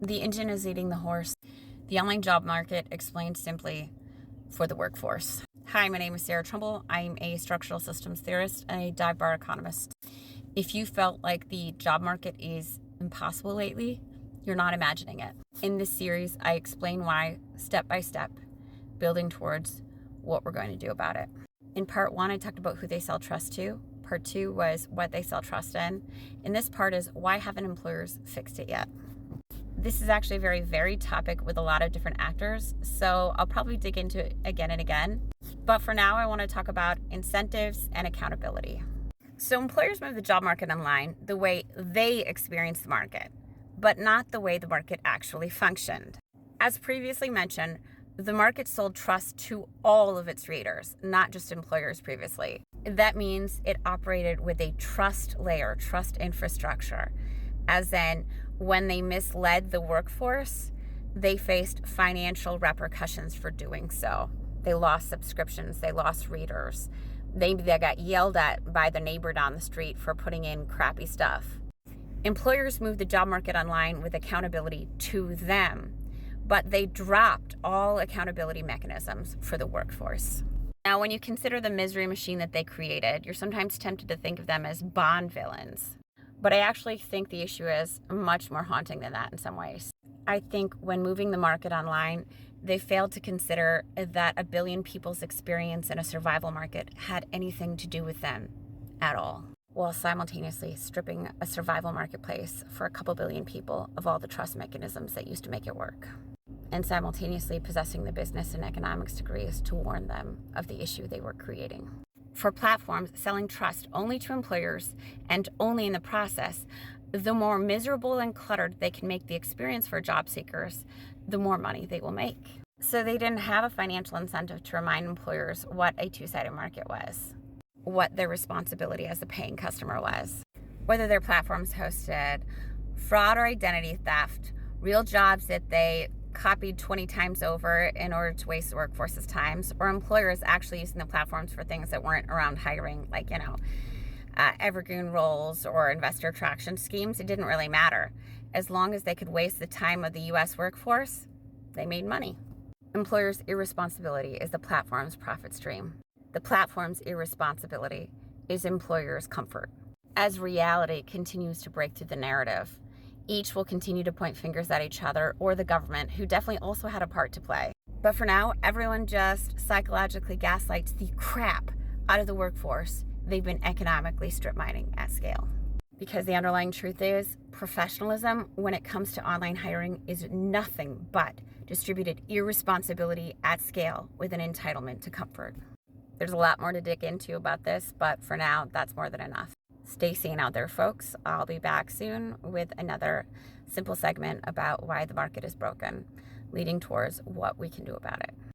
The engine is eating the horse. The online job market explained simply for the workforce. Hi, my name is Sarah Trumbull. I'm a structural systems theorist and a dive bar economist. If you felt like the job market is impossible lately, you're not imagining it. In this series, I explain why, step by step, building towards what we're going to do about it. In part one, I talked about who they sell trust to. Part two was what they sell trust in. And this part is why haven't employers fixed it yet? This is actually a very varied topic with a lot of different actors, so I'll probably dig into it again and again. But for now, I want to talk about incentives and accountability. So employers move the job market online the way they experience the market, but not the way the market actually functioned. As previously mentioned, the market sold trust to all of its readers, not just employers previously. That means it operated with a trust layer, trust infrastructure, as in when they misled the workforce, they faced financial repercussions for doing so. They lost subscriptions, they lost readers. Maybe they got yelled at by the neighbor down the street for putting in crappy stuff. Employers moved the job market online with accountability to them, but they dropped all accountability mechanisms for the workforce. Now, when you consider the misery machine that they created, you're sometimes tempted to think of them as Bond villains. But I actually think the issue is much more haunting than that in some ways. I think when moving the market online, they failed to consider that a billion people's experience in a survival market had anything to do with them at all, while simultaneously stripping a survival marketplace for a couple billion people of all the trust mechanisms that used to make it work, and simultaneously possessing the business and economics degrees to warn them of the issue they were creating. For platforms selling trust only to employers and only in the process, the more miserable and cluttered they can make the experience for job seekers, the more money they will make. So they didn't have a financial incentive to remind employers what a two-sided market was, what their responsibility as a paying customer was, whether their platforms hosted fraud or identity theft, real jobs that they copied 20 times over in order to waste the workforce's times, or employers actually using the platforms for things that weren't around hiring, like, evergreen roles or investor attraction schemes. It didn't really matter. As long as they could waste the time of the U.S. workforce, they made money. Employers' irresponsibility is the platform's profit stream. The platform's irresponsibility is employers' comfort. As reality continues to break through the narrative, each will continue to point fingers at each other or the government, who definitely also had a part to play. But for now, everyone just psychologically gaslights the crap out of the workforce they've been economically strip mining at scale. Because the underlying truth is, professionalism when it comes to online hiring is nothing but distributed irresponsibility at scale with an entitlement to comfort. There's a lot more to dig into about this, but for now, that's more than enough. Stay sane out there, folks. I'll be back soon with another simple segment about why the market is broken, leading towards what we can do about it.